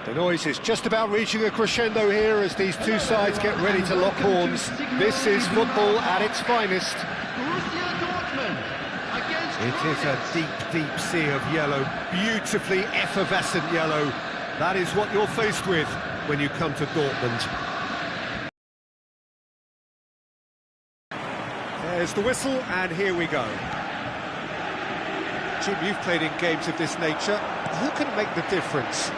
The noise is just about reaching a crescendo here as these two sides get ready to lock horns. This is football at its finest. It is a deep, deep sea of yellow, beautifully effervescent yellow. That is what you're faced with when you come to Dortmund. There's the whistle, and here we go. Jim, you've played in games of this nature. Who can make the difference?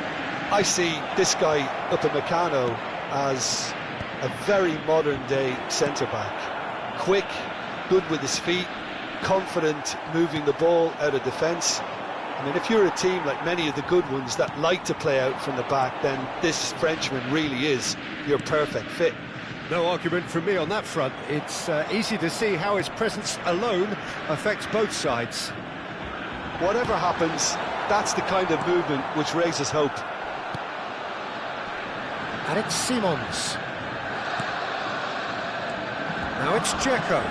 I see this guy up at Meccano as a very modern-day centre-back. Quick, good with his feet, confident moving the ball out of defence. I mean, if you're a team like many of the good ones that like to play out from the back, then this Frenchman really is your perfect fit. No argument from me on that front. It's easy to see how his presence alone affects both sides. Whatever happens, that's the kind of movement which raises hope. And it's Simons. Now it's Dzeko.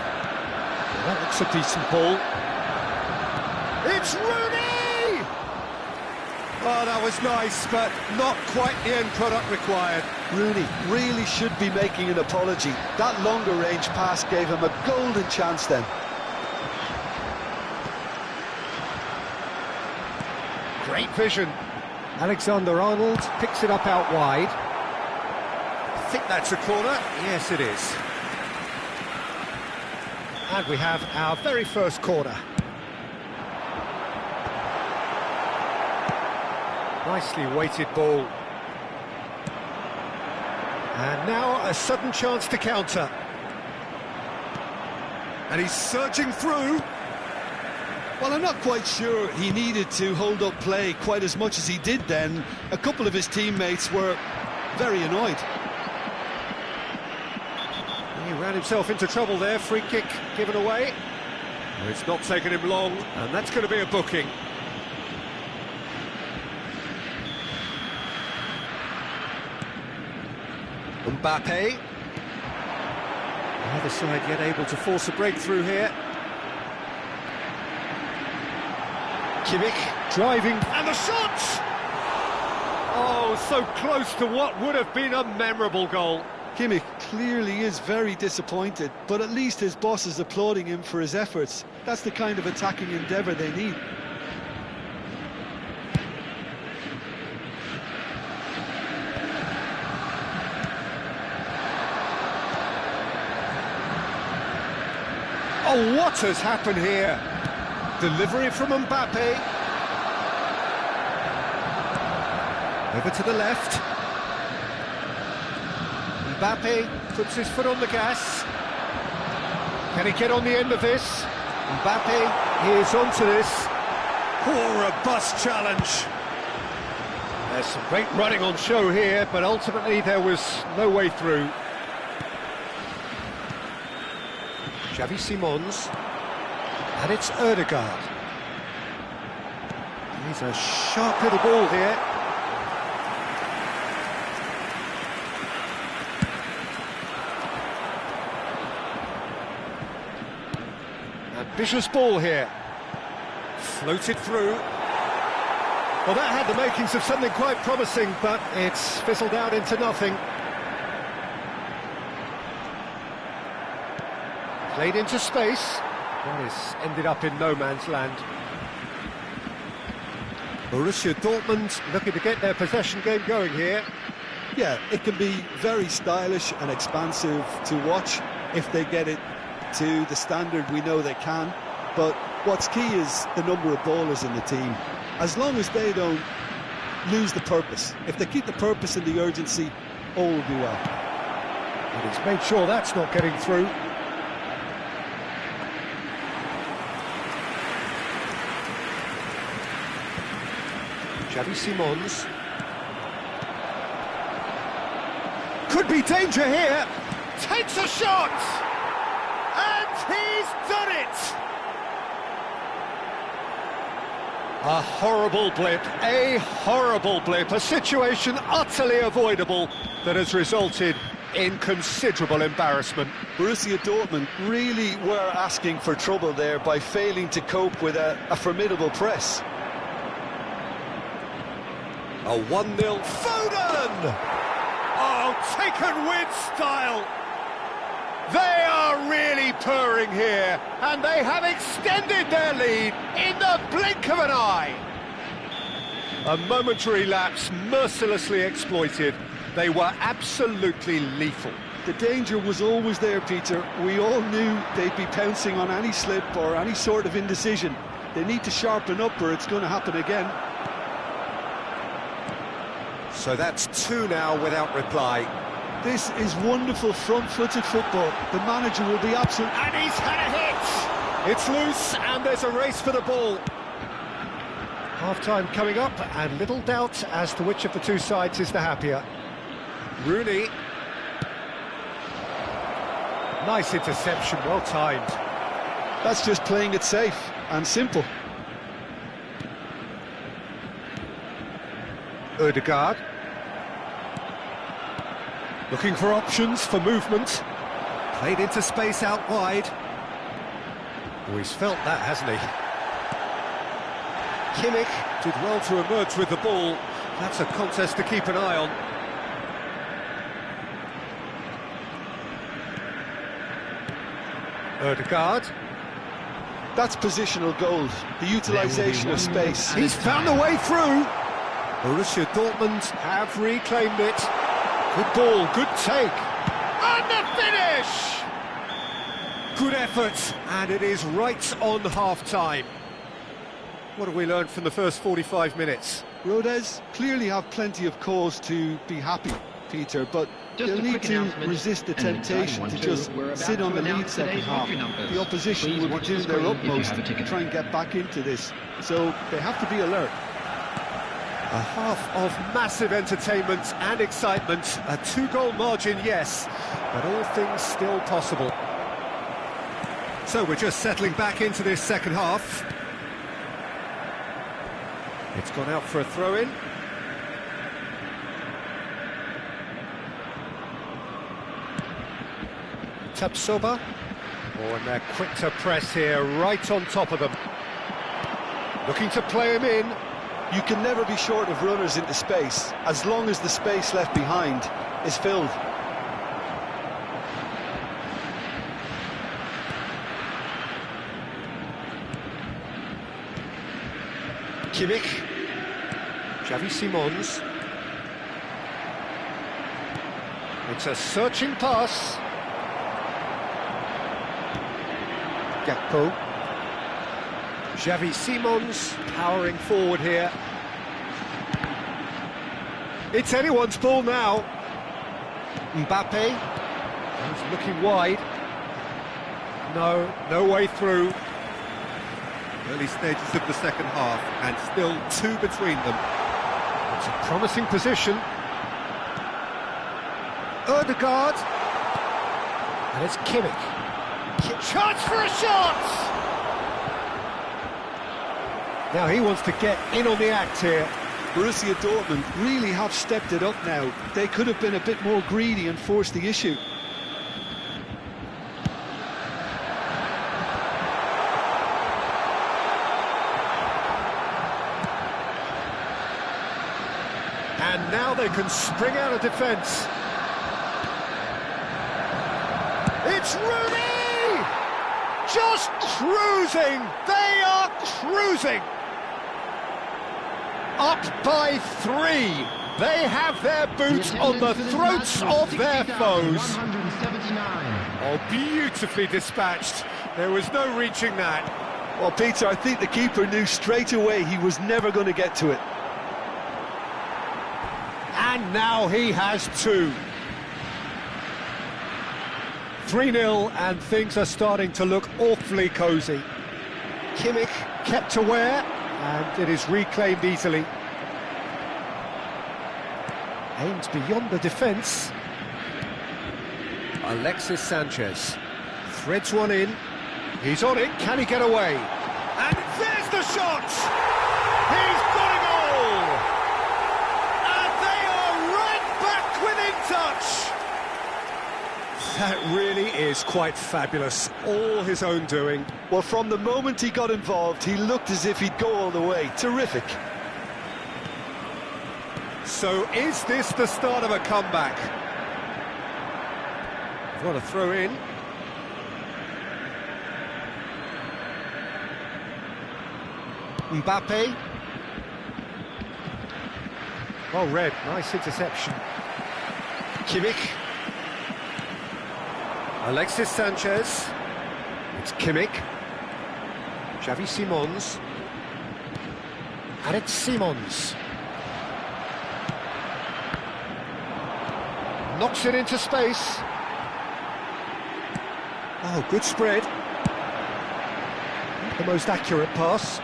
That looks a decent ball. It's Rooney! Oh, that was nice, but not quite the end product required. Rooney really should be making an apology. That longer range pass gave him a golden chance then. Great vision. Alexander-Arnold picks it up out wide. I think that's a corner. Yes, it is. And we have our very first corner. Nicely weighted ball. And now a sudden chance to counter. And he's surging through. Well, I'm not quite sure he needed to hold up play quite as much as he did then. A couple of his teammates were very annoyed. He ran himself into trouble there, free kick given away. It's not taken him long, and that's going to be a booking. Mbappe. Neither side yet able to force a breakthrough here. Kimmich driving, and the shot! Oh, so close to what would have been a memorable goal. Kimmich clearly is very disappointed, but at least his boss is applauding him for his efforts. That's the kind of attacking endeavour they need. Oh, what has happened here? Delivery from Mbappe. Over to the left. Mbappe puts his foot on the gas. Can he get on the end of this? Mbappe is onto this. Oh, robust challenge. There's some great running on show here, but ultimately there was no way through. Xavi Simons. And it's Ødegaard. He's a sharp little ball here. Ambitious ball here. Floated through. Well, that had the makings of something quite promising, but it's fizzled out into nothing. Played into space. That has ended up in no man's land. Borussia Dortmund looking to get their possession game going here. Yeah, it can be very stylish and expansive to watch if they get it to the standard we know they can. But what's key is the number of ballers in the team. As long as they don't lose the purpose, if they keep the purpose and the urgency, all will be well. And he's made sure that's not getting through. Xavi Simons. Could be danger here. Takes a shot! And he's done it! A horrible blip, a situation utterly avoidable that has resulted in considerable embarrassment. Borussia Dortmund really were asking for trouble there by failing to cope with a formidable press. A 1-0 Foden! Oh, taken with style! They are really purring here, and they have extended their lead in the blink of an eye. A momentary lapse mercilessly exploited. They were absolutely lethal. The danger was always there, Peter. We all knew they'd be pouncing on any slip or any sort of indecision. They need to sharpen up or it's going to happen again. So that's 2 now without reply. This is wonderful front-footed football. The manager will be absolute... And he's had a hit! It's loose and there's a race for the ball. Half-time coming up and little doubt as to which of the two sides is the happier. Rooney. Nice interception, well timed. That's just playing it safe and simple. Ødegaard. Looking for options for movement. Played into space out wide. Oh, he's felt that, hasn't he? Kimmich did well to emerge with the ball. That's a contest to keep an eye on. Ødegaard. That's positional gold, the utilisation of space. He's found the way through. Borussia Dortmund have reclaimed it. Good ball, good take. And the finish! Good effort, and it is right on half-time. What have we learned from the first 45 minutes? Rodez clearly have plenty of cause to be happy, Peter, but they'll need to resist the temptation to just sit on the lead second half. The opposition will be doing their utmost to try and get back into this, so they have to be alert. A half of massive entertainment and excitement, a 2-goal margin, yes, but all things still possible. So we're just settling back into this second half. It's gone out for a throw-in. Tapsoba. Oh, and they're quick to press here, right on top of them. Looking to play him in. You can never be short of runners into space, as long as the space left behind is filled. Kimmich. Xavi Simons. It's a searching pass. Gakpo. Xavi Simons powering forward here. It's anyone's ball now. Mbappe. He's looking wide. No way through. Early stages of the second half, and still 2 between them. It's a promising position. Ødegaard. And it's Kimmich. Chance for a shot! Now he wants to get in on the act here. Borussia Dortmund really have stepped it up now. They could have been a bit more greedy and forced the issue. And now they can spring out of defence. It's Rooney! Just cruising! They are cruising! Up by 3. They have their boots on the throats of their foes. Oh, beautifully dispatched. There was no reaching that. Well, Peter, I think the keeper knew straight away he was never going to get to it. And now he has 2. 3-0, and things are starting to look awfully cosy. Kimmich kept aware, and it is reclaimed easily. Aimed beyond the defence. Alexis Sanchez threads one in. He's on it. Can he get away? And there's the shot! He's got a goal! And they are right back within touch! That really is quite fabulous. All his own doing. Well, from the moment he got involved, he looked as if he'd go all the way. Terrific. So is this the start of a comeback? What a throw in. Mbappe. Well read, nice interception. Kimmich. Alexis Sanchez. It's Kimmich. Xavi Simons. And it's Simons. Knocks it into space. Oh, good spread. Not the most accurate pass.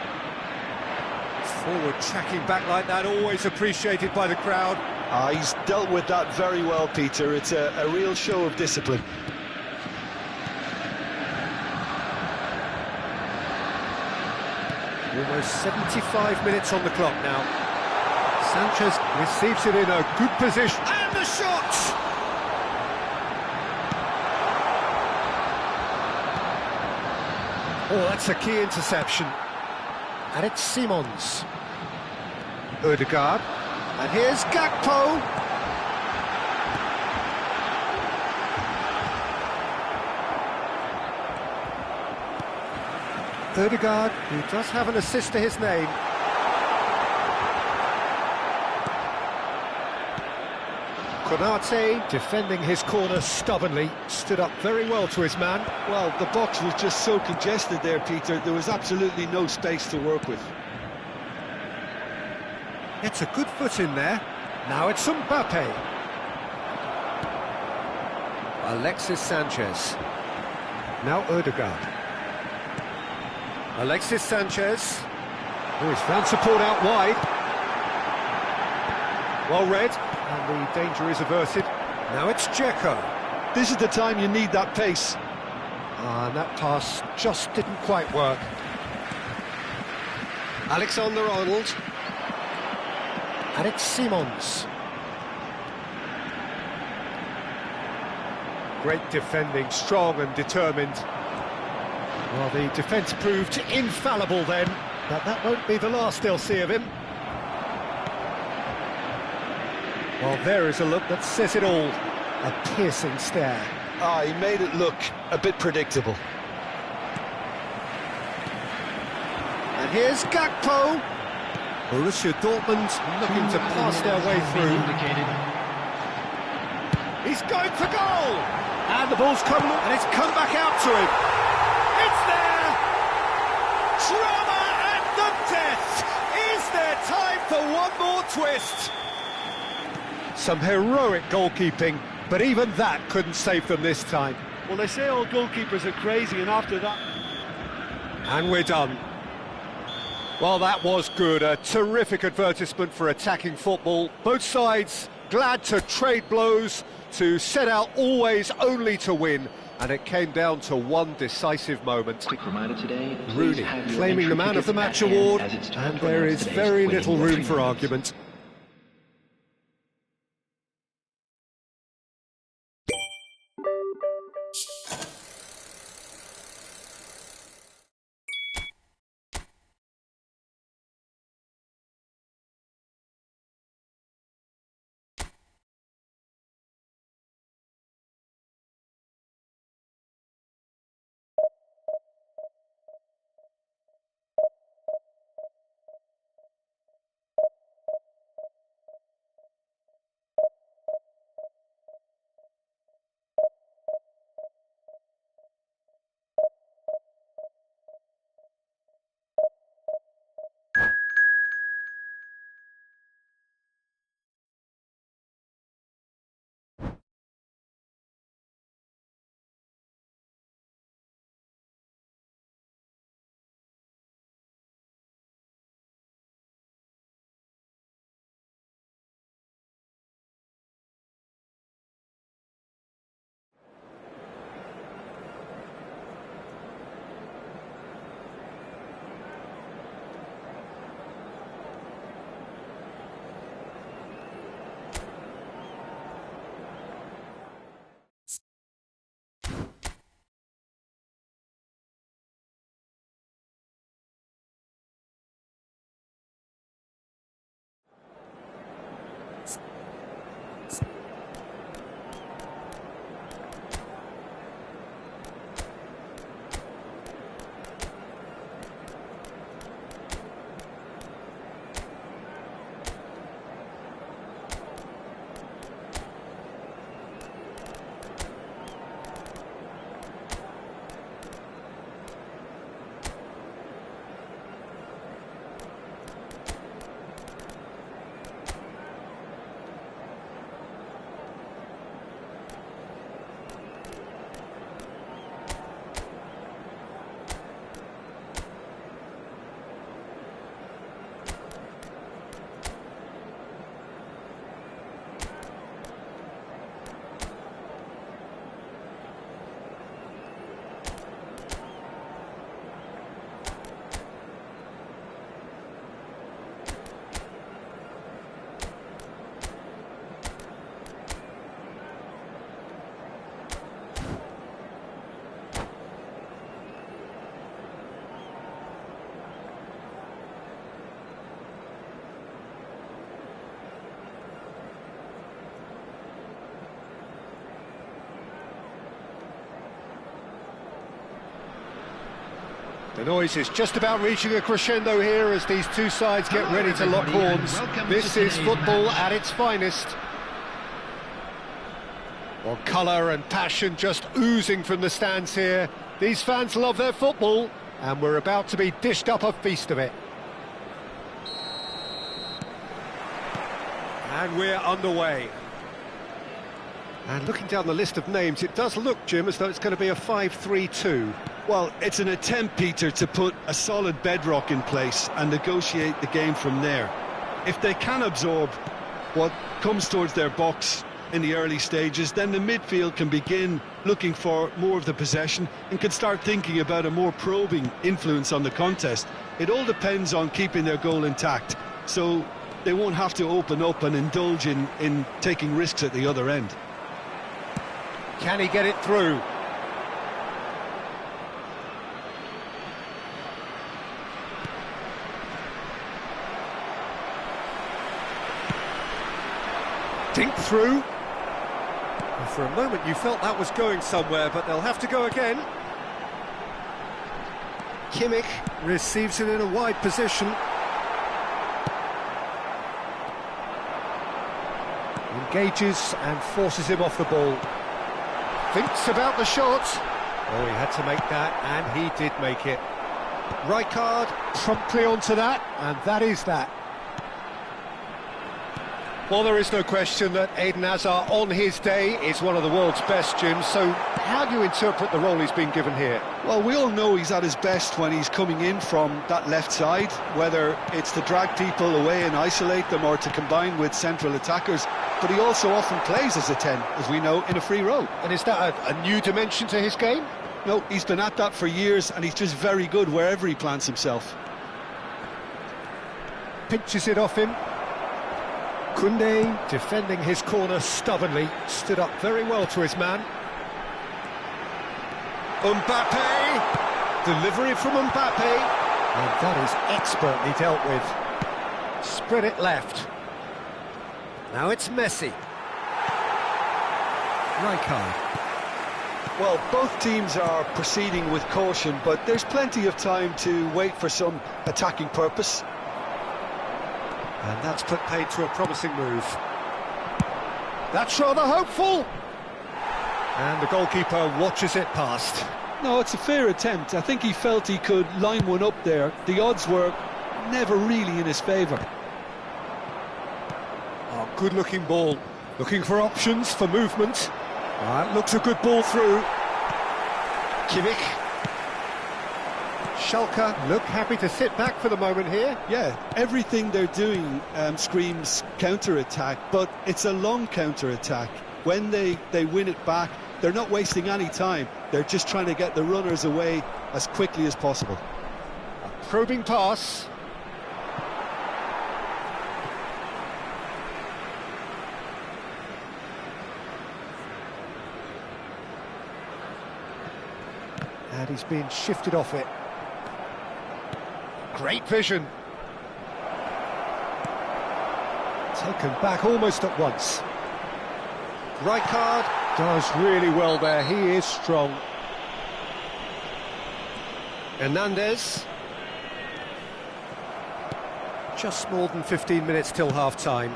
Forward tracking back like that, always appreciated by the crowd. He's dealt with that very well, Peter. It's a real show of discipline. Almost 75 minutes on the clock now. Sanchez receives it in a good position. And the shot! Oh, that's a key interception. And it's Simons. Ødegaard. And here's Gakpo. Ødegaard, who does have an assist to his name. Konate, defending his corner stubbornly, stood up very well to his man. Well, the box was just so congested there, Peter. There was absolutely no space to work with. It's a good foot in there. Now it's Mbappe. Alexis Sanchez. Now Ødegaard. Alexis Sanchez. Oh, he's found support out wide. Well read, and the danger is averted. Now it's Dzeko. This is the time you need that pace. And that pass just didn't quite work. Alexander-Arnold. And it's Simons. Great defending, strong and determined. Well, the defence proved infallible then, but that won't be the last they'll see of him. Well, there is a look that says it all. A piercing stare. He made it look a bit predictable. And here's Gakpo. Borussia Dortmund looking to pass their way through. He's going for goal! And the ball's come, and it's come back out to him. It's there! Drama at the death! Is there time for one more twist? Some heroic goalkeeping, but even that couldn't save them this time. Well, they say all goalkeepers are crazy, and after that... And we're done. Well, that was good. A terrific advertisement for attacking football. Both sides glad to trade blows, to set out always only to win. And it came down to one decisive moment. Rooney claiming the Man of the Match award, and there is very little room for argument. The noise is just about reaching a crescendo here as these two sides get ready to lock horns. This is football at its finest. Well, colour and passion just oozing from the stands here. These fans love their football, and we're about to be dished up a feast of it. And we're underway. And looking down the list of names, it does look, Jim, as though it's going to be a 5-3-2. Well, it's an attempt, Peter, to put a solid bedrock in place and negotiate the game from there. If they can absorb what comes towards their box in the early stages, then the midfield can begin looking for more of the possession and can start thinking about a more probing influence on the contest. It all depends on keeping their goal intact, so they won't have to open up and indulge in taking risks at the other end. Can he get it through? Dink through. And for a moment you felt that was going somewhere, but they'll have to go again. Kimmich receives it in a wide position. Engages and forces him off the ball. Thinks about the shot. Oh, he had to make that, and he did make it. Rijkaard promptly onto that, and that is that. Well, there is no question that Eden Hazard, on his day, is one of the world's best, Jim. So how do you interpret the role he's been given here? Well, we all know he's at his best when he's coming in from that left side, whether it's to drag people away and isolate them or to combine with central attackers. But he also often plays as a 10, as we know, in a free role. And is that a new dimension to his game? No, he's been at that for years, and he's just very good wherever he plants himself. Pinches it off him. Koundé, defending his corner stubbornly, stood up very well to his man. Mbappe! Delivery from Mbappe. And that is expertly dealt with. Spread it left. Now it's Messi. Rijkaard. Well, both teams are proceeding with caution, but there's plenty of time to wait for some attacking purpose. And that's put paid to a promising move. That's rather hopeful. And the goalkeeper watches it past. No, it's a fair attempt. I think he felt he could line one up there. The odds were never really in his favour. Oh, good-looking ball. Looking for options, for movement. Looks a good ball through. Kimmich. Schalke look happy to sit back for the moment here. Yeah, everything they're doing screams counter-attack, but it's a long counter-attack. When they win it back, they're not wasting any time. They're just trying to get the runners away as quickly as possible. A probing pass. And he's being shifted off it. Great vision. Taken back almost at once. Rijkaard does really well there. He is strong. Hernandez. Just more than 15 minutes till half-time.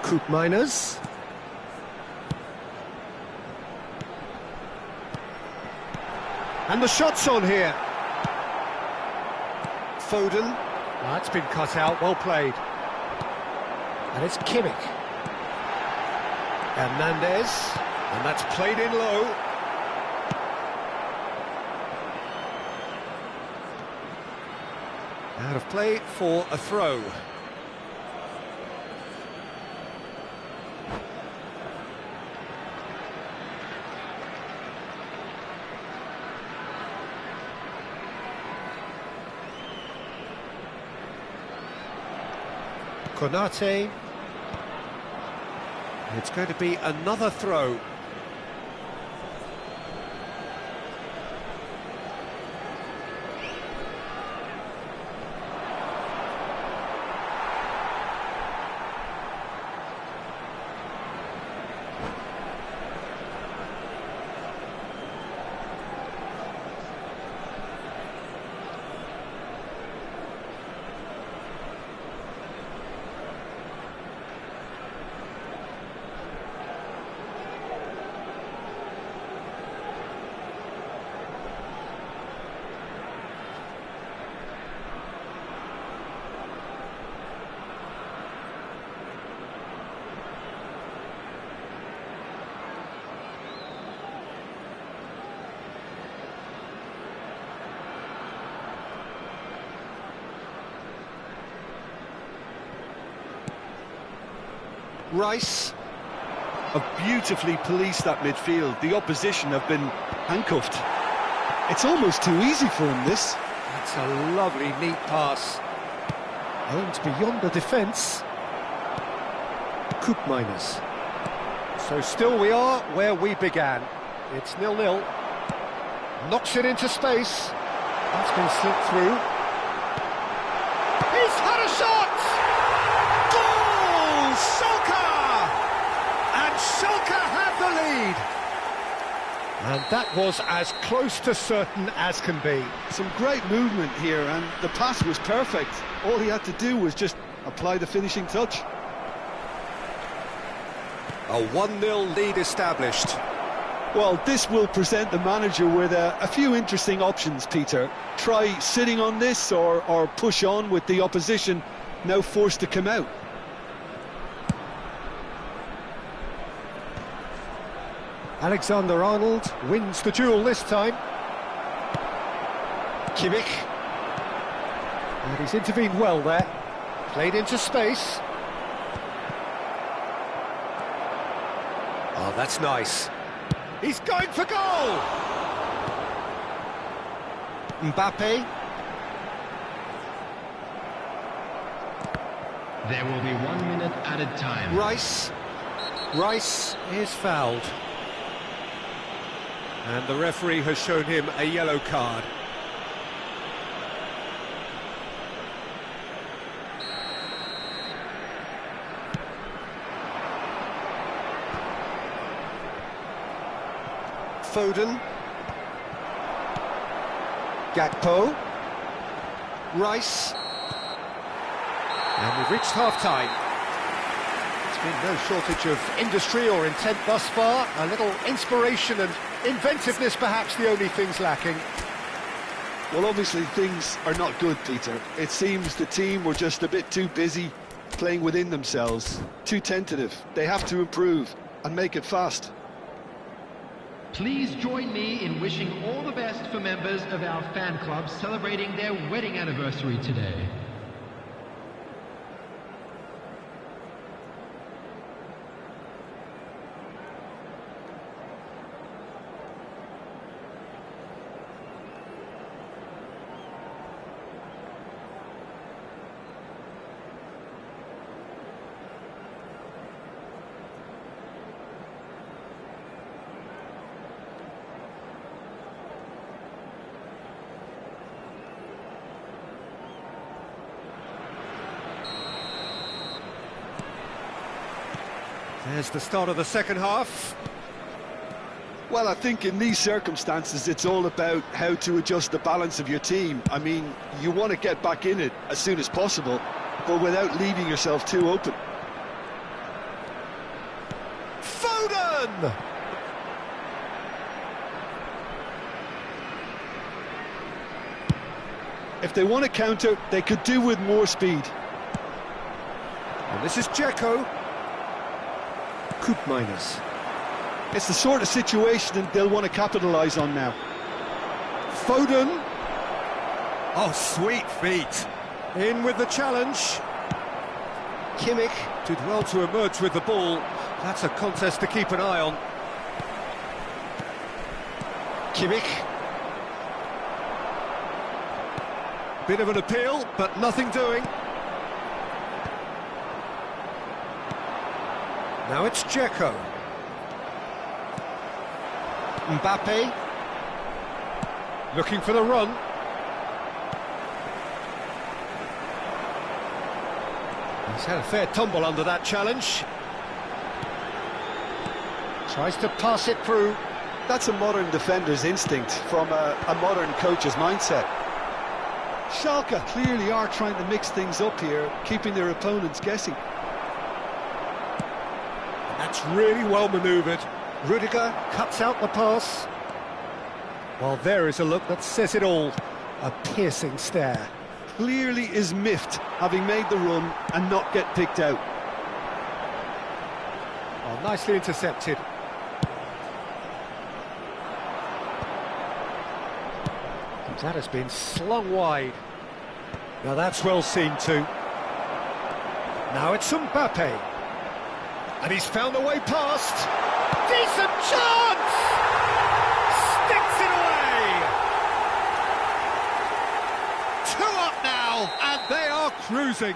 Koopmeiners. And the shot's on here. Foden. That's been cut out, well played. And it's Kimmich. Hernandez. And that's played in low. Out of play for a throw. Konate. It's going to be another throw. Rice. Have beautifully policed that midfield. The opposition have been handcuffed. It's almost too easy for him, this. That's a lovely, neat pass. Aimed beyond the defence. Minus. So still we are where we began. It's 0-0. Knocks it into space. That's been slipped through. He's had a shot! Goal! Schalke! And Schalke have the lead. And that was as close to certain as can be. Some great movement here, and the pass was perfect. All he had to do was just apply the finishing touch. A 1-0 lead established. Well, this will present the manager with a few interesting options, Peter. Try sitting on this or push on with the opposition now forced to come out. Alexander-Arnold wins the duel this time. Kimmich. And he's intervened well there. Played into space. Oh, that's nice. He's going for goal! Mbappe. There will be 1 minute added time. Rice. Rice is fouled. And the referee has shown him a yellow card. Foden. Gakpo. Rice. And we've reached half-time. There's been no shortage of industry or intent thus far. A little inspiration and inventiveness, perhaps the only things lacking. Well, obviously things are not good, Peter. It seems the team were just a bit too busy playing within themselves, too tentative. They have to improve and make it fast. Please join me in wishing all the best for members of our fan club celebrating their wedding anniversary today. There's the start of the second half. Well, I think in these circumstances it's all about how to adjust the balance of your team. I mean, you want to get back in it as soon as possible, but without leaving yourself too open. Foden! If they want to counter, they could do with more speed. And this is Dzeko. Minus. It's the sort of situation that they'll want to capitalise on now. Foden. Oh, sweet feet. In with the challenge. Kimmich did well to emerge with the ball. That's a contest to keep an eye on. Kimmich. Bit of an appeal, but nothing doing. Now it's Dzeko. Mbappe. Looking for the run. He's had a fair tumble under that challenge. Tries to pass it through. That's a modern defender's instinct from a modern coach's mindset. Schalke clearly are trying to mix things up here, keeping their opponents guessing. That's really well manoeuvred. Rudiger cuts out the pass. Well, there is a look that says it all. A piercing stare. Clearly is miffed, having made the run and not get picked out. Well, nicely intercepted. That has been slung wide. Now that's well seen too. Now it's Mbappe. And he's found a way past. Decent chance! Sticks it away! 2 up now, and they are cruising.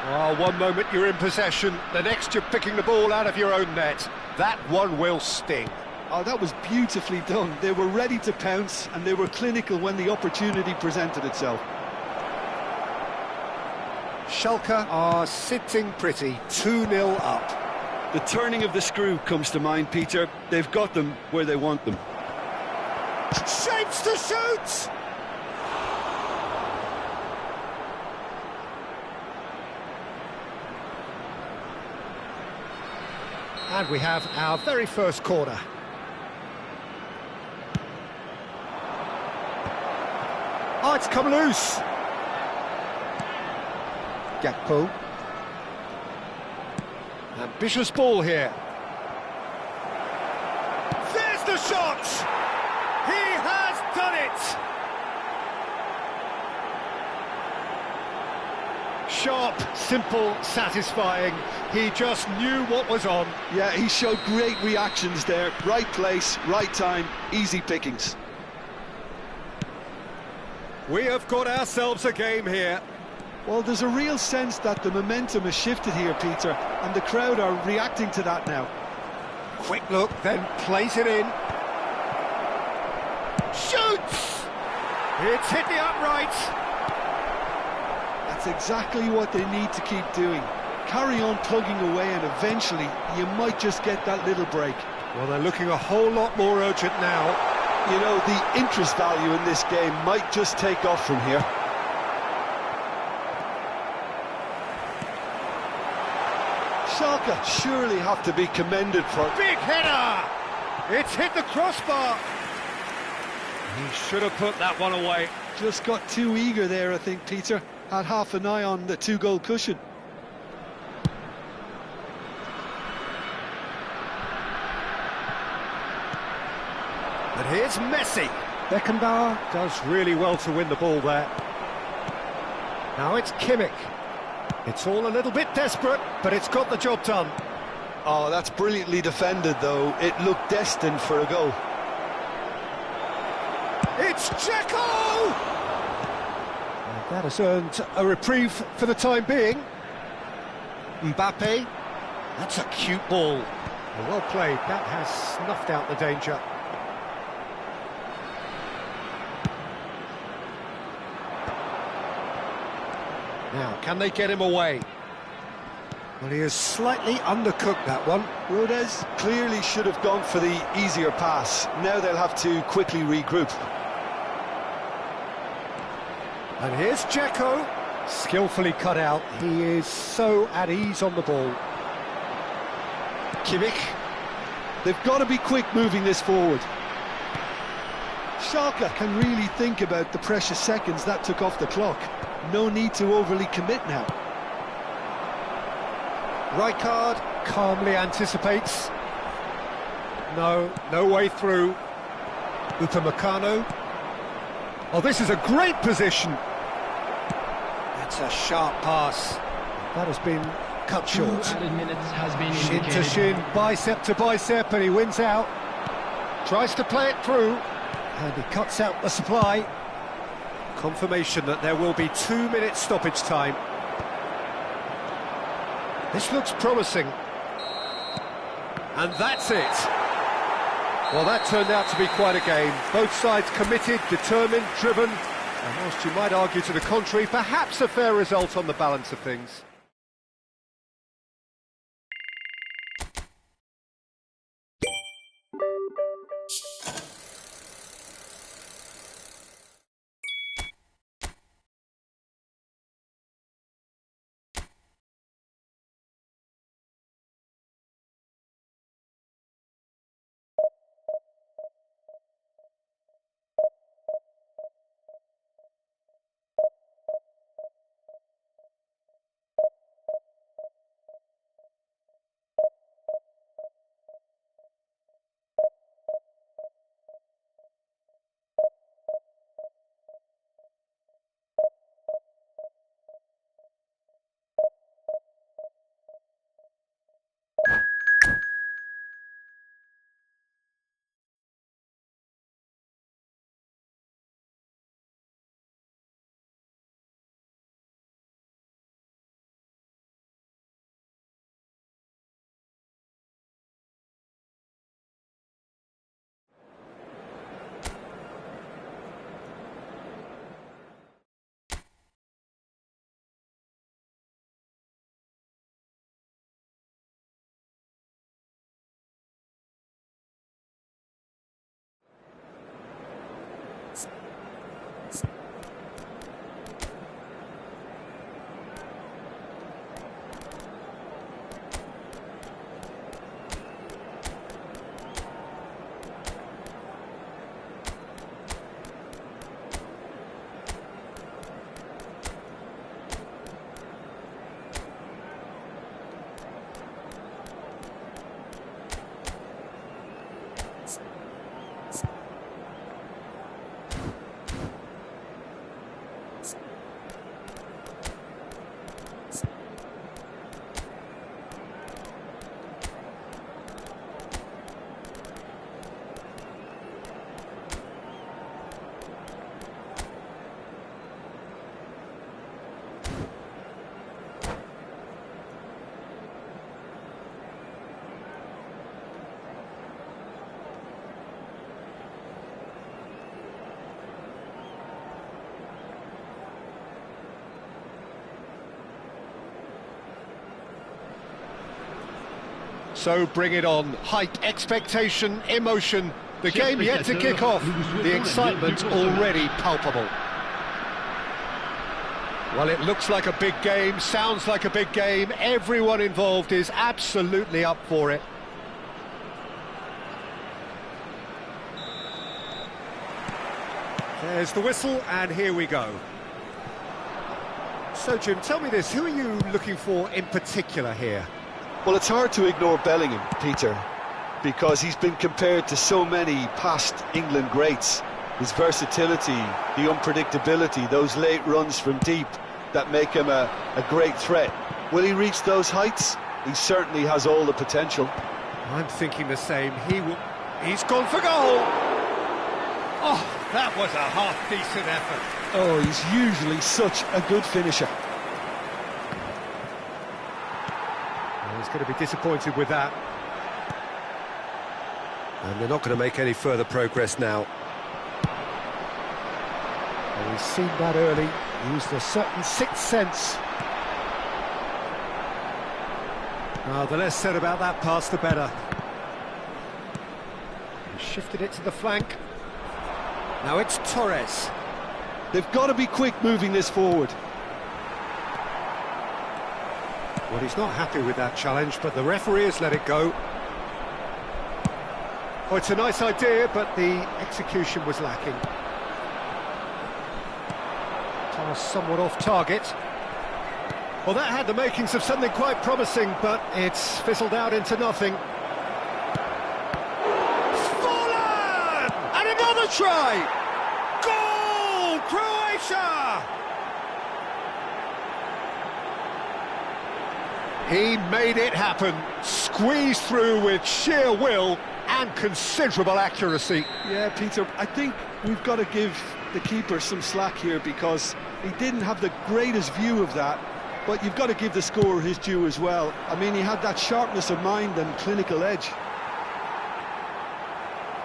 Oh, one moment you're in possession, the next you're picking the ball out of your own net. That one will sting. Oh, that was beautifully done. They were ready to pounce, and they were clinical when the opportunity presented itself. Schalke are sitting pretty, 2-0 up. The turning of the screw comes to mind, Peter. They've got them where they want them. Shapes to shoot! And we have our very first corner. Oh, it's come loose. Gakpo. Ambitious ball here. There's the shot! He has done it! Sharp, simple, satisfying. He just knew what was on. Yeah, he showed great reactions there. Right place, right time, easy pickings. We have got ourselves a game here. Well, there's a real sense that the momentum has shifted here, Peter, and the crowd are reacting to that now. Quick look, then plays it in. Shoots! It's hit the upright. That's exactly what they need to keep doing. Carry on plugging away, and eventually you might just get that little break. Well, they're looking a whole lot more urgent now. You know, the interest value in this game might just take off from here. Schalke surely have to be commended for... Big header! It's hit the crossbar. He should have put that one away. Just got too eager there, I think, Peter. Had half an eye on the 2-goal cushion. But here's Messi. Beckenbauer does really well to win the ball there. Now it's Kimmich. It's all a little bit desperate, but it's got the job done. Oh, that's brilliantly defended, though. It looked destined for a goal. It's Dzeko! And that has earned a reprieve for the time being. Mbappe. That's a cute ball. Well played. That has snuffed out the danger. Now, can they get him away? Well, he has slightly undercooked that one. Rodez clearly should have gone for the easier pass. Now they'll have to quickly regroup. And here's Dzeko. Skillfully cut out. He is so at ease on the ball. Kimmich. They've got to be quick moving this forward. Schalke can really think about the precious seconds that took off the clock. No need to overly commit now. Rijkaard calmly anticipates. No way through. Upamecano. Oh, this is a great position. That's a sharp pass. That has been cut short. 2 added minutes has been Shin to indicated. shin, bicep to bicep, and he wins out. Tries to play it through, and he cuts out the supply. Confirmation that there will be 2 minutes stoppage time. This looks promising. And that's it. Well, that turned out to be quite a game. Both sides committed, determined, driven. And whilst you might argue to the contrary, perhaps a fair result on the balance of things. So bring it on. Hype, expectation, emotion. The game yet to kick off. The excitement already palpable. Well, it looks like a big game, sounds like a big game. Everyone involved is absolutely up for it. There's the whistle, and here we go. So, Jim, tell me this, who are you looking for in particular here? Well, it's hard to ignore Bellingham, Peter, because he's been compared to so many past England greats. His versatility, the unpredictability, those late runs from deep that make him a great threat. Will he reach those heights? He certainly has all the potential. I'm thinking the same. He's gone for goal! Oh, that was a half-decent effort. Oh, he's usually such a good finisher. Well, he's going to be disappointed with that. And they're not going to make any further progress now. Well, we've seen that early, used a certain sixth sense. The less said about that pass, the better. He shifted it to the flank. Now it's Torres. They've got to be quick moving this forward. Well, he's not happy with that challenge, but the referee has let it go. Oh, it's a nice idea, but the execution was lacking. Pass somewhat off target. Well, that had the makings of something quite promising, but it's fizzled out into nothing. Fallen! And another try! Goal! Croatia! He made it happen, squeezed through with sheer will and considerable accuracy. Yeah, Peter, I think we've got to give the keeper some slack here because he didn't have the greatest view of that, but you've got to give the scorer his due as well. I mean, he had that sharpness of mind and clinical edge.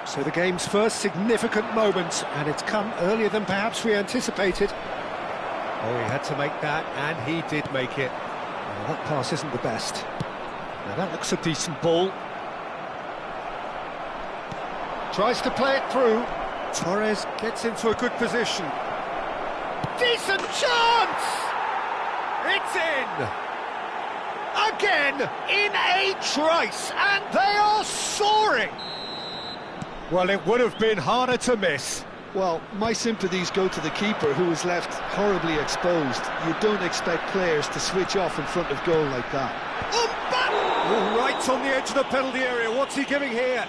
So the game's first significant moment, and it's come earlier than perhaps we anticipated. Oh, he had to make that, and he did make it. Well, that pass isn't the best. Now that looks a decent ball. Tries to play it through. Torres gets into a good position. Decent chance! It's in! Again, in a trice, and they are soaring! Well, it would have been harder to miss. Well, my sympathies go to the keeper, who was left horribly exposed. You don't expect players to switch off in front of goal like that. Oh, right on the edge of the penalty area. What's he giving here?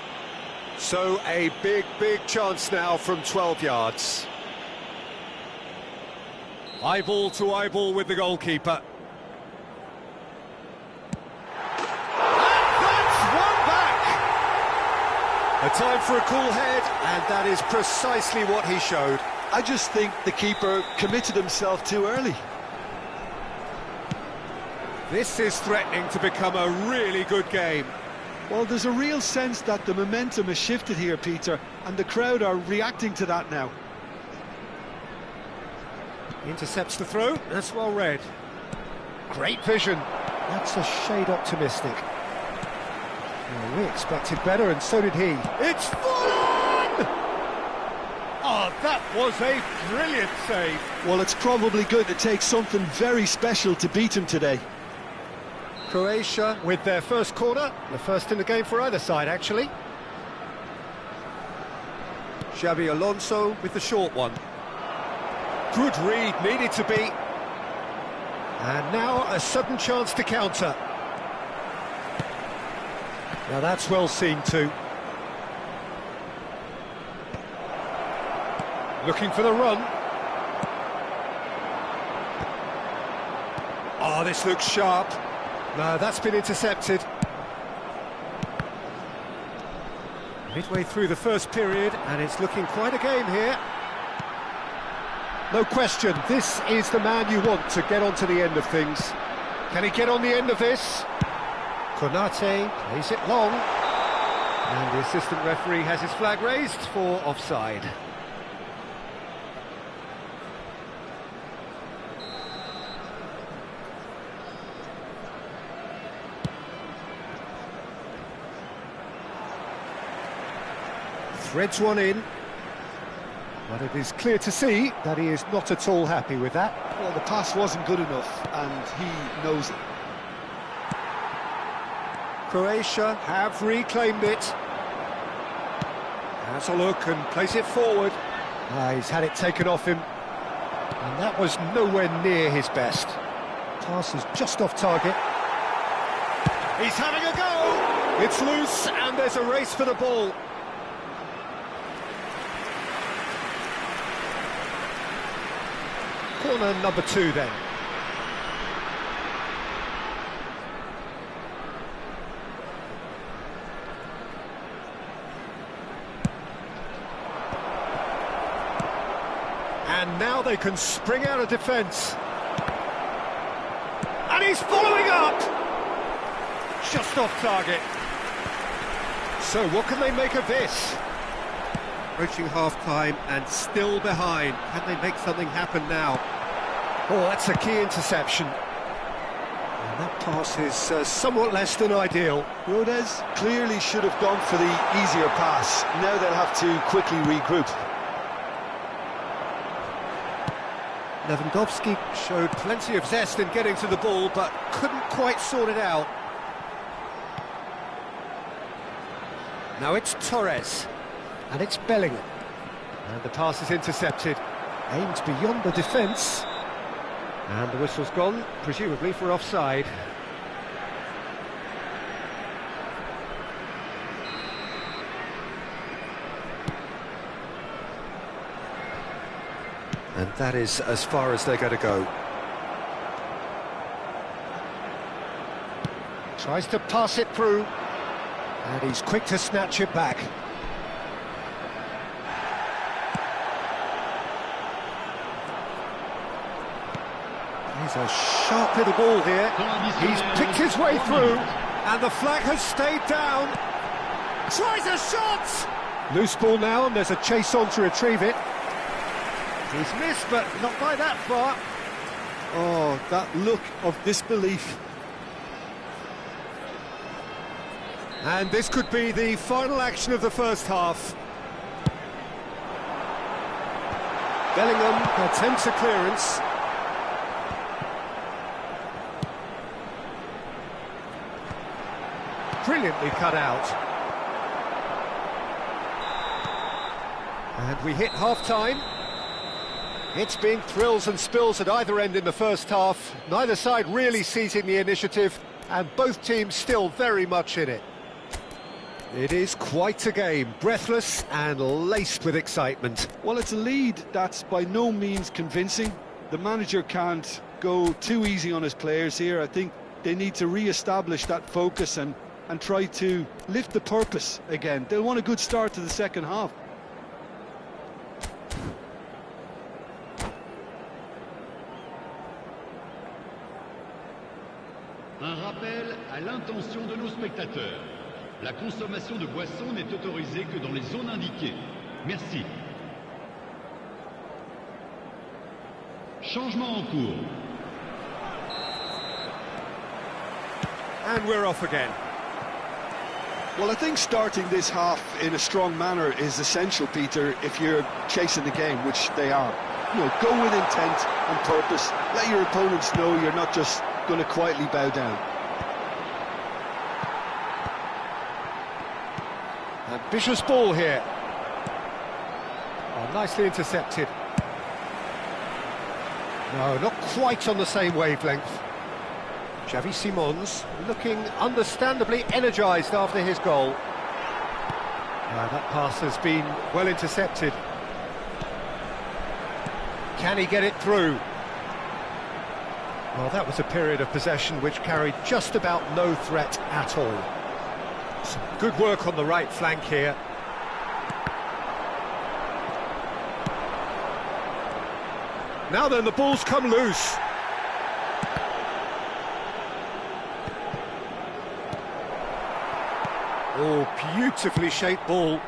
So a big chance now from 12 yards. Eyeball to eyeball with the goalkeeper. And that's one back! A time for a cool head, and that is precisely what he showed. I just think the keeper committed himself too early. This is threatening to become a really good game. Well, there's a real sense that the momentum has shifted here, Peter, and the crowd are reacting to that now. Intercepts the throw, that's well read. Great vision. That's a shade optimistic. Well, we expected better, and so did he. It's Fallen! Oh, that was a brilliant save. Well, it's probably going to take something very special to beat him today. Croatia with their first corner, the first in the game for either side, actually. Xabi Alonso with the short one. Good read, needed to be. And now a sudden chance to counter. Now that's well seen too. Looking for the run. Oh, this looks sharp. No, that's been intercepted. Midway through the first period, and it's looking quite a game here. No question, this is the man you want to get onto the end of things. Can he get on the end of this? Konate plays it long. And the assistant referee has his flag raised for offside. threads one in. But it is clear to see that he is not at all happy with that. Well, the pass wasn't good enough, and he knows it. Croatia have reclaimed it. Has a look and plays it forward. He's had it taken off him. And that was nowhere near his best. Pass is just off target. He's having a go! It's loose and there's a race for the ball. Corner number 2 then. And now they can spring out of defence. And he's following up! Just off target. So what can they make of this? Approaching half-time and still behind. Can they make something happen now? Oh, that's a key interception. And that pass is somewhat less than ideal. Rodez clearly should have gone for the easier pass. Now they'll have to quickly regroup. Lewandowski showed plenty of zest in getting to the ball, but couldn't quite sort it out. Now it's Torres, and it's Bellingham. And the pass is intercepted. Aimed beyond the defence. And the whistle's gone, presumably for offside. And that is as far as they're going to go. Tries to pass it through. And he's quick to snatch it back. He's a sharp little ball here. He's picked his way through. And the flag has stayed down. Tries a shot! Loose ball now, and there's a chase on to retrieve it. He's missed, but not by that far. Oh, that look of disbelief. And this could be the final action of the first half. Bellingham attempts a clearance. Brilliantly cut out. And we hit half-time. It's been thrills and spills at either end in the first half. Neither side really seizing the initiative, and both teams still very much in it. It is quite a game, breathless and laced with excitement. Well, it's a lead that's by no means convincing. The manager can't go too easy on his players here. I think they need to re-establish that focus and try to lift the purpose again. They'll want a good start to the second half. Un rappel à l'intention de nos spectateurs. La consommation de boissons n'est autorisée que dans les zones indiquées. Merci. Changement en cours. And we're off again. Well, I think starting this half in a strong manner is essential, Peter, if you're chasing the game, which they are. You know, go with intent and purpose. Let your opponents know you're not just going to quietly bow down. Ambitious ball here. Oh, nicely intercepted. No, not quite on the same wavelength. Xavi Simons looking understandably energised after his goal. That pass has been well intercepted. Can he get it through? Well, that was a period of possession which carried just about no threat at all. Some good work on the right flank here. Now then, the ball's come loose. Oh, beautifully shaped ball.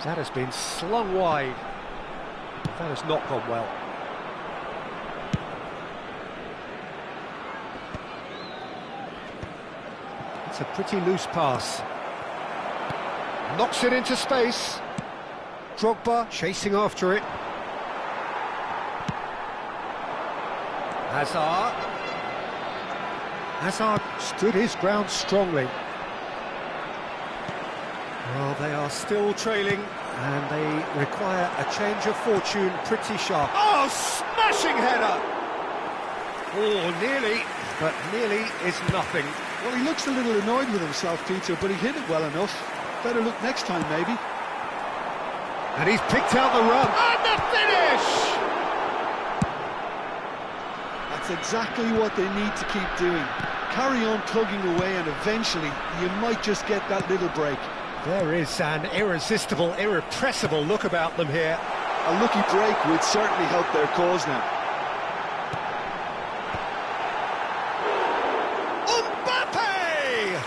That has been slung wide. That has not gone well. It's a pretty loose pass. Knocks it into space. Drogba chasing after it. Hazard stood his ground strongly. Well, they are still trailing, and they require a change of fortune pretty sharp. Oh, smashing header! Oh, nearly, but nearly is nothing. Well, he looks a little annoyed with himself, Peter, but he hit it well enough. Better look next time, maybe. And he's picked out the run. And the finish! That's exactly what they need to keep doing. Carry on plugging away, and eventually you might just get that little break. There is an irresistible, irrepressible look about them here. A lucky break would certainly help their cause now. Mbappe!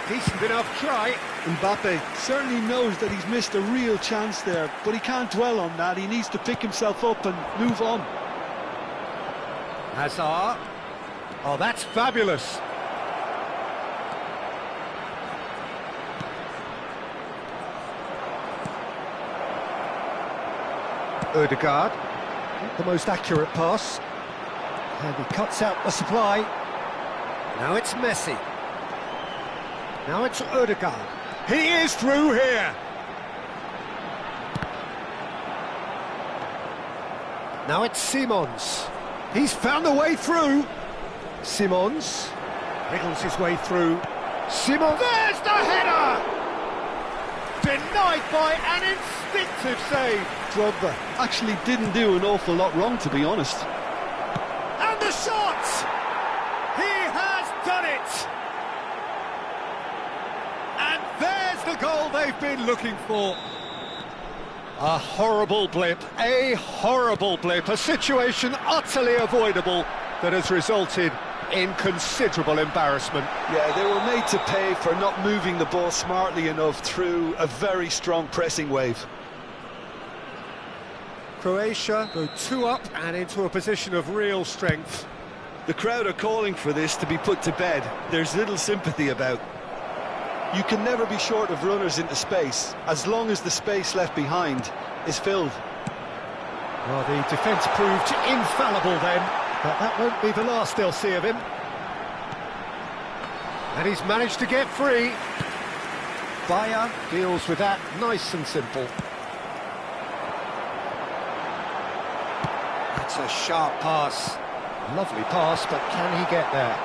Decent enough try. Mbappe certainly knows that he's missed a real chance there, but he can't dwell on that. He needs to pick himself up and move on. Hazard. Oh, that's fabulous. Ødegaard, not the most accurate pass, and he cuts out the supply. Now it's Messi. Now it's Ødegaard. He is through here. Now it's Simons. He's found a way through. Simons wriggles his way through. Simons, there's the header! Denied by an instinctive save. Drogba actually didn't do an awful lot wrong, to be honest. And the shot! He has done it! And there's the goal they've been looking for. A horrible blip, a situation utterly avoidable that has resulted in considerable embarrassment. Yeah, they were made to pay for not moving the ball smartly enough through a very strong pressing wave. Croatia go 2 up and into a position of real strength. The crowd are calling for this to be put to bed. There's little sympathy about. You can never be short of runners into space, as long as the space left behind is filled. Well, the defence proved infallible then, but that won't be the last they'll see of him. And he's managed to get free. Bayer deals with that nice and simple. That's a sharp pass. Lovely pass, but can he get there?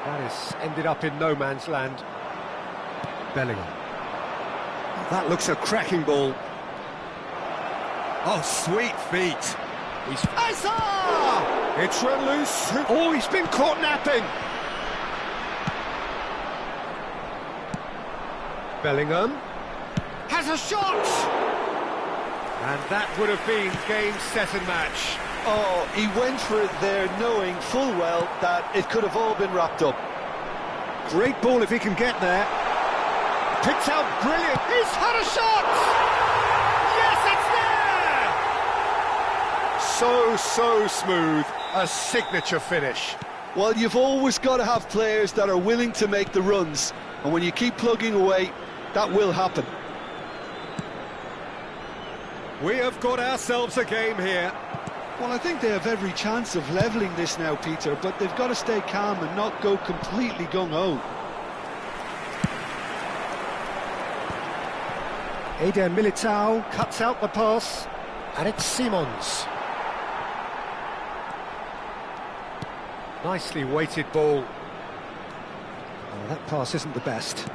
That has ended up in no man's land. Bellingham. That looks a cracking ball. Oh, sweet feet. He's... Hazard! It's run loose. Oh, he's been caught napping. Bellingham has a shot! And that would have been game, set and match. Oh, he went for it there, knowing full well that it could have all been wrapped up. Great ball if he can get there. Picked out brilliant. He's had a shot! Yes, it's there! So smooth. A signature finish. Well, you've always got to have players that are willing to make the runs. And when you keep plugging away, that will happen. We have got ourselves a game here. Well, I think they have every chance of levelling this now, Peter, but they've got to stay calm and not go completely gung-ho. Eder Militao cuts out the pass, and it's Simons. Nicely weighted ball. Oh, that pass isn't the best.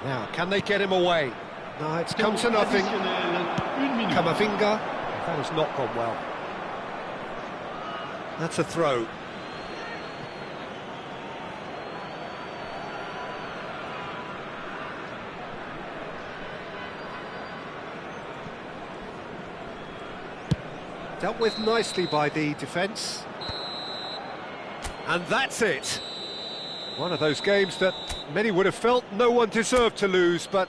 Now, can they get him away? No, it's come to nothing. Camavinga. That has not gone well. That's a throw. Dealt with nicely by the defence. And that's it. One of those games that many would have felt no one deserved to lose, but...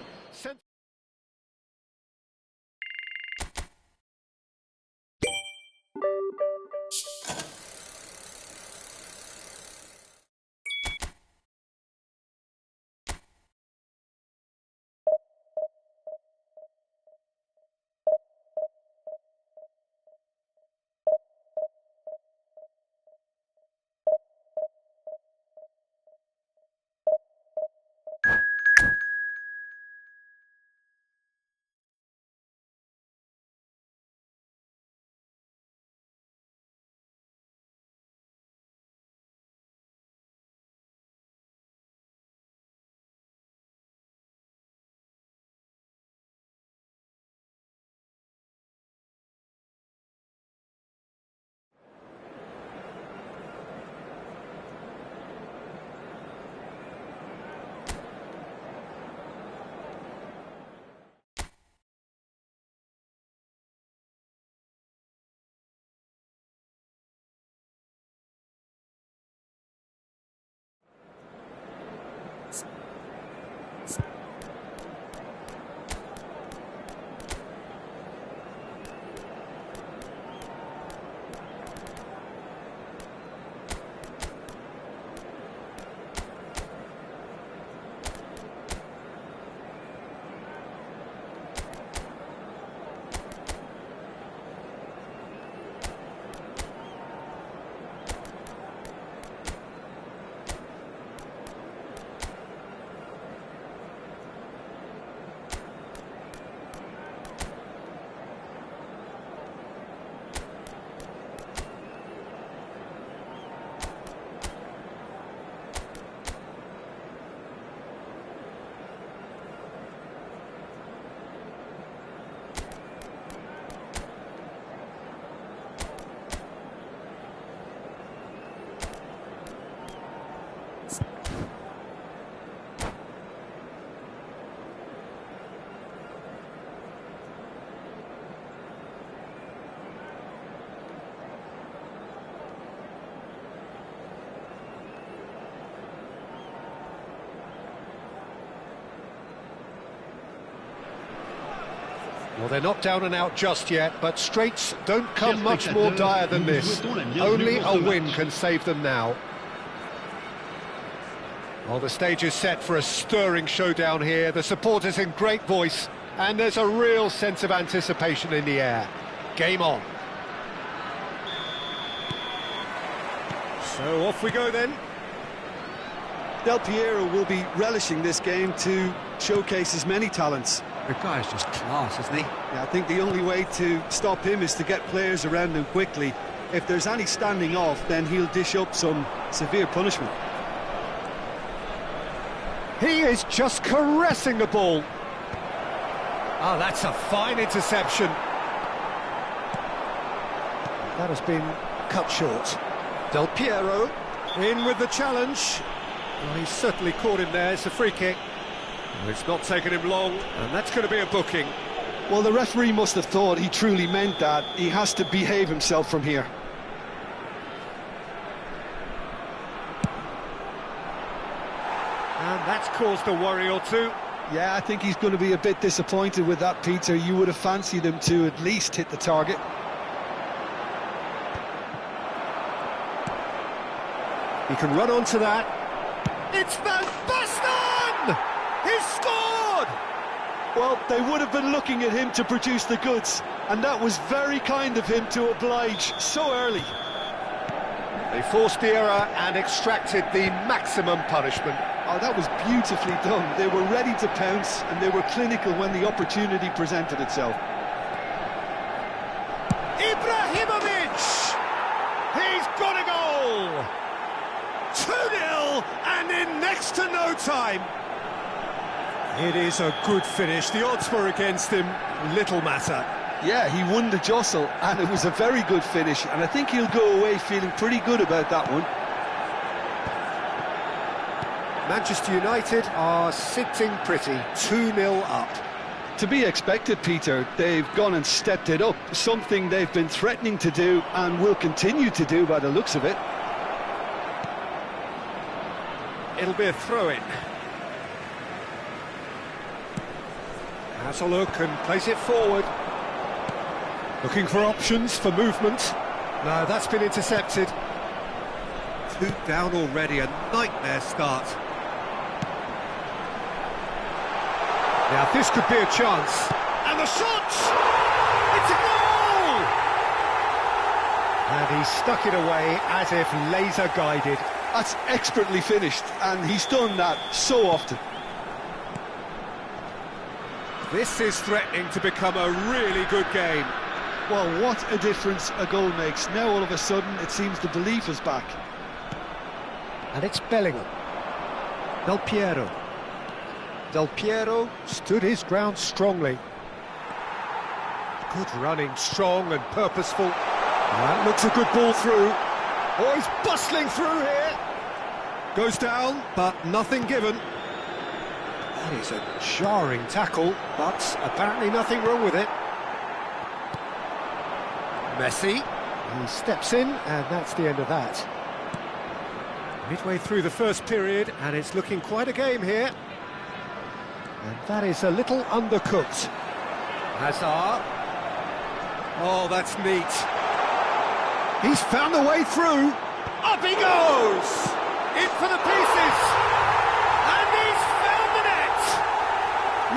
Well, they're not down and out just yet, but straights don't come much more dire than this. Only a win can save them now. Well, the stage is set for a stirring showdown here. The supporters in great voice, and there's a real sense of anticipation in the air. Game on. So off we go then. Del Piero will be relishing this game to showcase his many talents. The guy's just class, isn't he? Yeah, I think the only way to stop him is to get players around him quickly. If there's any standing off, then he'll dish up some severe punishment. He is just caressing the ball. Oh, that's a fine interception. That has been cut short. Del Piero in with the challenge. Well, he's certainly caught him there. It's a free kick. It's not taken him long, and that's going to be a booking. Well, the referee must have thought he truly meant that. He has to behave himself from here. And that's caused a worry or two. Yeah, I think he's going to be a bit disappointed with that, Peter. You would have fancied him to at least hit the target. He can run onto that. It's Van Basten! He's scored! Well, they would have been looking at him to produce the goods, and that was very kind of him to oblige so early. They forced the error and extracted the maximum punishment. Oh, that was beautifully done. They were ready to pounce, and they were clinical when the opportunity presented itself. Ibrahimovic! He's got a goal! 2-0, and in next to no time. It is a good finish. The odds were against him. Little matter. Yeah, he won the jostle, and it was a very good finish, and I think he'll go away feeling pretty good about that one. Manchester United are sitting pretty, 2-0 up. To be expected, Peter. They've gone and stepped it up, something they've been threatening to do and will continue to do by the looks of it. It'll be a throw-in. Has a look and plays it forward. Looking for options for movement. No, that's been intercepted. 2 down already, a nightmare start. Now this could be a chance. And the shot! It's a goal! And he stuck it away as if laser guided. That's expertly finished, and he's done that so often. This is threatening to become a really good game. Well, what a difference a goal makes. Now all of a sudden it seems the belief is back. And it's Bellingham. Del Piero. Del Piero stood his ground strongly. Good running, strong and purposeful. That looks a good ball through. Oh, he's bustling through here. Goes down, but nothing given. That is a jarring tackle, but apparently nothing wrong with it. Messi. He steps in, and that's the end of that. Midway through the first period, and it's looking quite a game here. And that is a little undercooked. Hazard. Oh, that's neat. He's found a way through. Up he goes! In for the pieces! And he's found the net!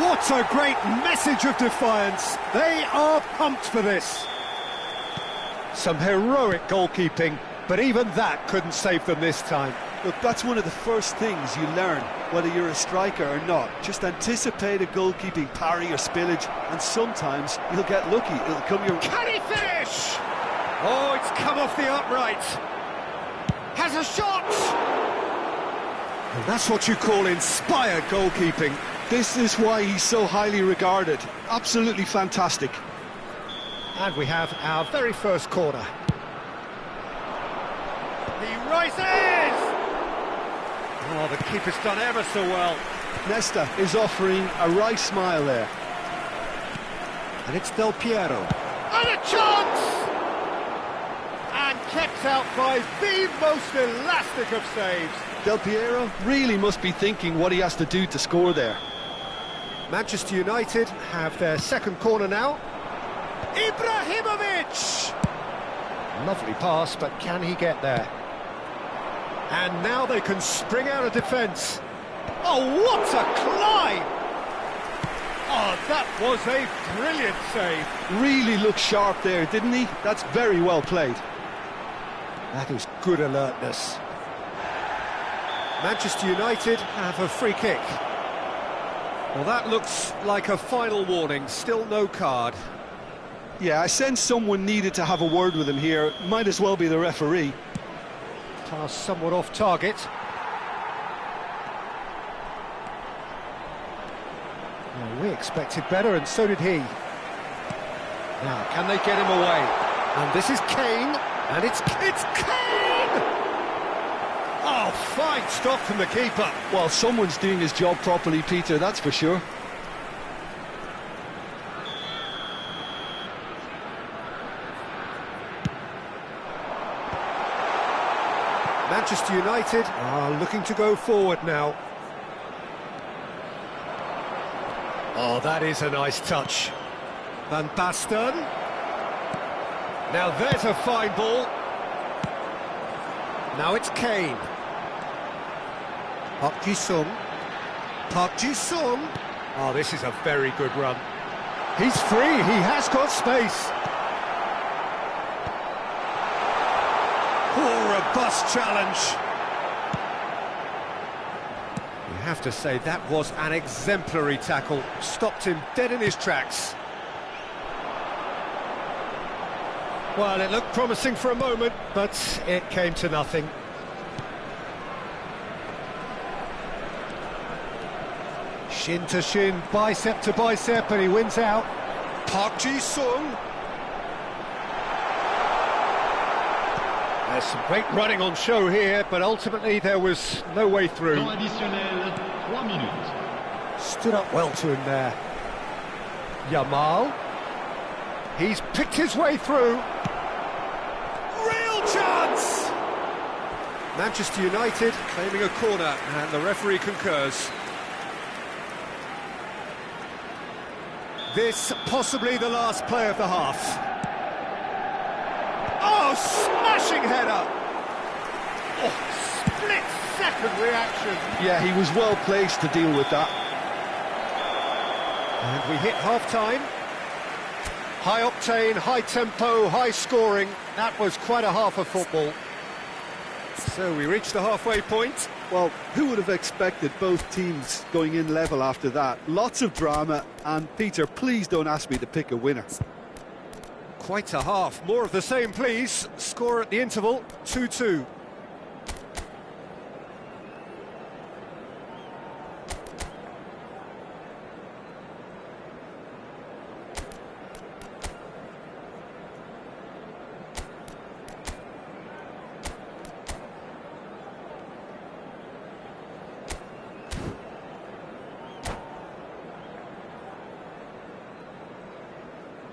What a great message of defiance. They are pumped for this. Some heroic goalkeeping, but even that couldn't save them this time. Look, that's one of the first things you learn, whether you're a striker or not. Just anticipate a goalkeeping parry or spillage, and sometimes you'll get lucky. It'll come your... Can he finish? Oh, it's come off the upright. Has a shot! And that's what you call inspired goalkeeping. This is why he's so highly regarded. Absolutely fantastic. And we have our very first corner. He rises! Oh, the keeper's done ever so well. Nesta is offering a right smile there. And it's Del Piero. And a chance! And kept out by the most elastic of saves. Del Piero really must be thinking what he has to do to score there. Manchester United have their second corner now. Ibrahimovic! Lovely pass, but can he get there? And now they can spring out of defence. Oh, what a climb! Oh, that was a brilliant save. Really looked sharp there, didn't he? That's very well played. That is good alertness. Manchester United have a free kick. Well, that looks like a final warning. Still no card. Yeah, I sense someone needed to have a word with him here. Might as well be the referee. Pass somewhat off target. Well, we expected better, and so did he. Now, can they get him away? And this is Kane, and it's Kane! Oh, fine stop from the keeper. Well, someone's doing his job properly, Peter, that's for sure. Manchester United are looking to go forward now. Oh, that is a nice touch. Van Basten. Now there's a fine ball. Now it's Kane. Park Ji-sung. Park Ji-sung. Oh, this is a very good run. He's free, he has got space. Oh, robust challenge. You have to say that was an exemplary tackle. Stopped him dead in his tracks. Well, it looked promising for a moment, but it came to nothing. Shin to shin, bicep to bicep, and he wins out. Park Ji-sung. There's some great running on show here, but ultimately there was no way through. Temps additionnel, 3 minutes. Stood up well to him there. Yamal. He's picked his way through. Real chance! Manchester United claiming a corner, and the referee concurs. This possibly the last play of the half. Oh, smashing header! Oh, split-second reaction. Yeah, he was well placed to deal with that. And we hit half-time. High octane, high tempo, high scoring. That was quite a half of football. So we reached the halfway point. Well, who would have expected both teams going in level after that? Lots of drama, and Peter, please don't ask me to pick a winner. Quite a half. More of the same, please. Score at the interval, 2-2.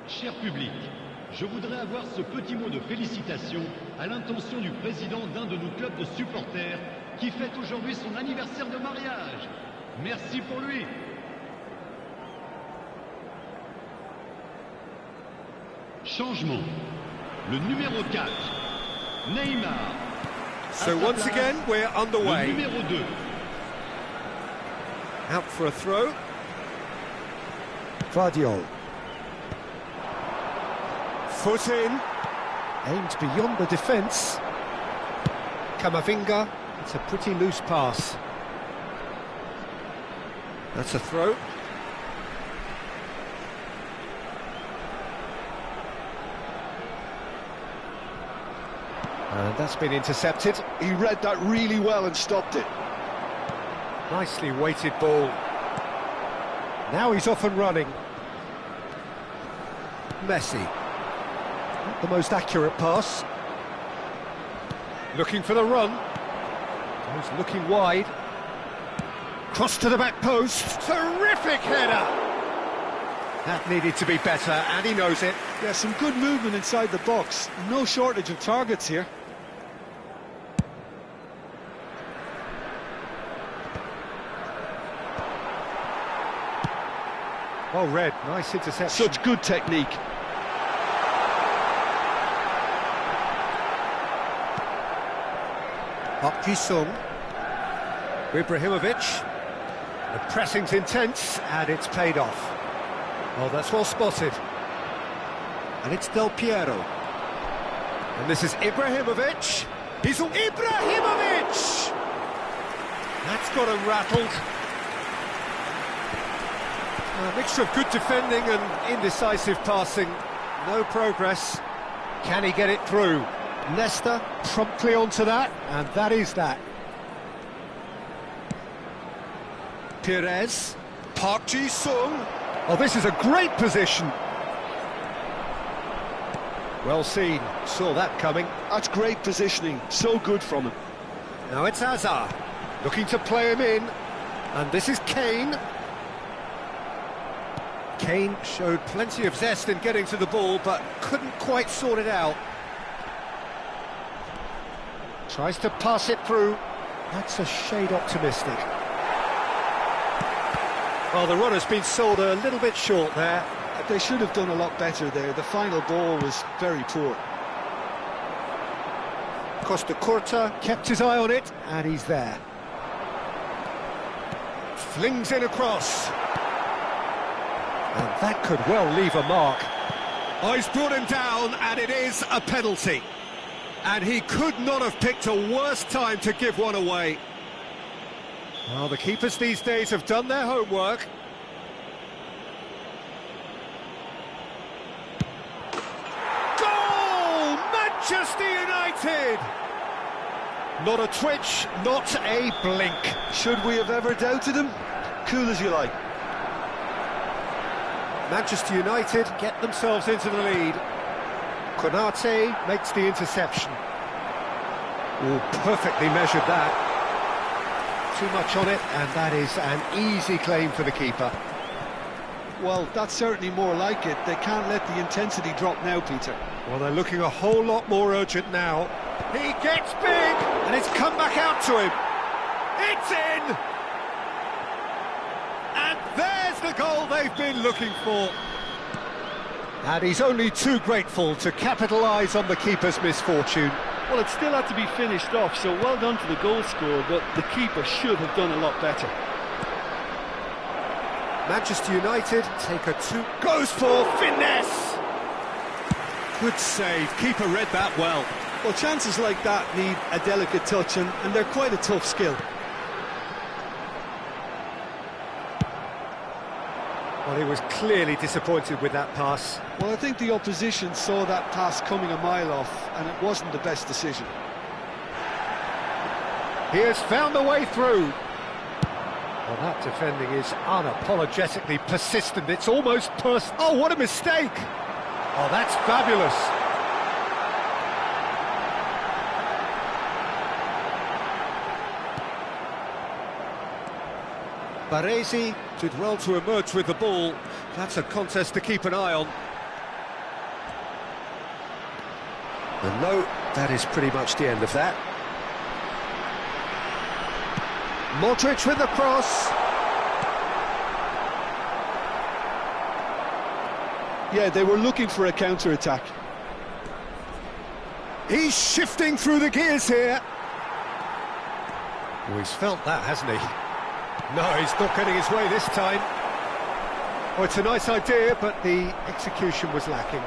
Cher public, je voudrais avoir ce petit mot de félicitation à l'intention du président d'un de nos clubs de supporters qui fête aujourd'hui son anniversaire de mariage. Merci pour lui. Changement. Le numéro 4, Neymar. So once again, we're Le underway. numéro 2, Out for a throw. Vardiol. Foot in. Aimed beyond the defence. Camavinga. It's a pretty loose pass. That's a throw. And that's been intercepted. He read that really well and stopped it. Nicely weighted ball. Now he's off and running. Messi. Not the most accurate pass. Looking for the run. He's looking wide. Cross to the back post. Terrific header! That needed to be better, and he knows it. Yeah, some good movement inside the box. No shortage of targets here. Well read, nice interception. Such good technique. Park Ji-sung. Ibrahimovic. The pressing's intense, and it's paid off. Oh, that's well spotted. And it's Del Piero. And this is Ibrahimovic. He's Ibrahimovic! That's got him rattled. A mixture of good defending and indecisive passing. No progress. Can he get it through? Leicester promptly onto that, and that is that. Perez. Park Ji-sung. Oh, this is a great position. Well seen, saw that coming. That's great positioning, so good from him. Now it's Hazard, looking to play him in, and this is Kane. Kane showed plenty of zest in getting to the ball, but couldn't quite sort it out. Tries to pass it through. That's a shade optimistic. Well, the runner's been sold a little bit short there. They should have done a lot better there. The final ball was very poor. Costa Curta kept his eye on it, and he's there. Flings in across. And that could well leave a mark. Oh, he's brought him down, and it is a penalty. And he could not have picked a worse time to give one away. Well, the keepers these days have done their homework. Goal! Manchester United! Not a twitch, not a blink. Should we have ever doubted him? Cool as you like. Manchester United get themselves into the lead. Konate makes the interception. Oh, perfectly measured that. Too much on it, and that is an easy claim for the keeper. Well, that's certainly more like it. They can't let the intensity drop now, Peter. Well, they're looking a whole lot more urgent now. He gets big, and it's come back out to him. It's in! And there's the goal they've been looking for. And he's only too grateful to capitalise on the keeper's misfortune. Well, it still had to be finished off, so well done to the goal scorer, but the keeper should have done a lot better. Manchester United take a two... Goes for finesse! Good save, keeper read that well. Well, chances like that need a delicate touch, and they're quite a tough skill. Well, he was clearly disappointed with that pass. Well, I think the opposition saw that pass coming a mile off, and it wasn't the best decision. He has found the way through. Well, that defending is unapologetically persistent. It's almost Oh, what a mistake! Oh, that's fabulous. Baresi did well to emerge with the ball. That's a contest to keep an eye on. And no, that is pretty much the end of that. Modric with the cross. Yeah, they were looking for a counter-attack. He's shifting through the gears here. Oh, he's felt that, hasn't he? No, he's not getting his way this time. Oh, it's a nice idea, but the execution was lacking.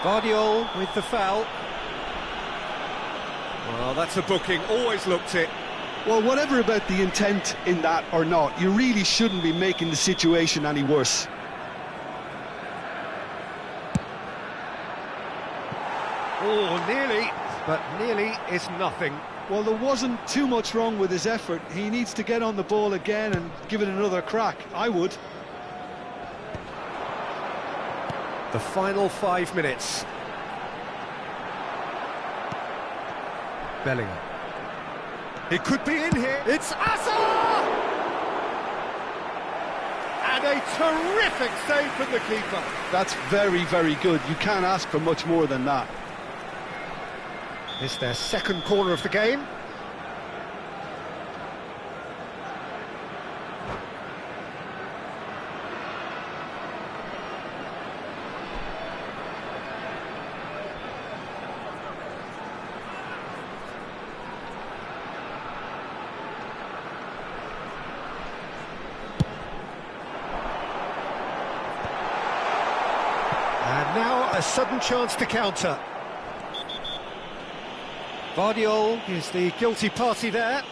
Guardiola with the foul. Well, that's a booking, always looked it. Well, whatever about the intent in that or not, you really shouldn't be making the situation any worse. Oh, nearly, but nearly is nothing. Well, there wasn't too much wrong with his effort. He needs to get on the ball again and give it another crack. I would. The final 5 minutes. Bellingham. He could be in here. It's Hazard! And a terrific save from the keeper. That's very, very good. You can't ask for much more than that. It's their second corner of the game. Now a sudden chance to counter. Vardiol is the guilty party there.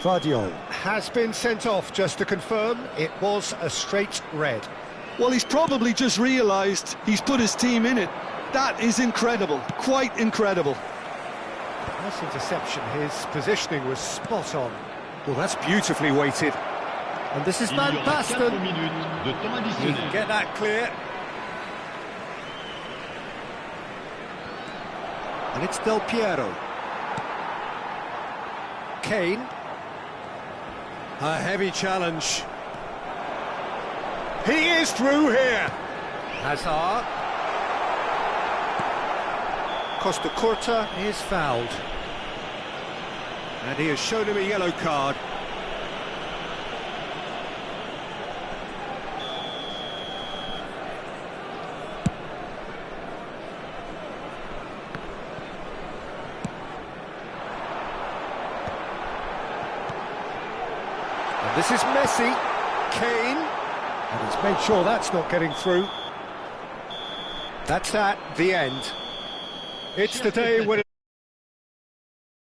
Vardiol has been sent off, just to confirm. It was a straight red. Well, he's probably just realised he's put his team in it. That is incredible, quite incredible. Nice interception, his positioning was spot on. Well, that's beautifully weighted. And this is Van Basten. He can get that clear. And it's Del Piero. Kane. A heavy challenge. He is through here. Hazard. Costa Curta is fouled. And he has shown him a yellow card. And this is Messi. Kane. And he's made sure that's not getting through. That's the end. It's the day when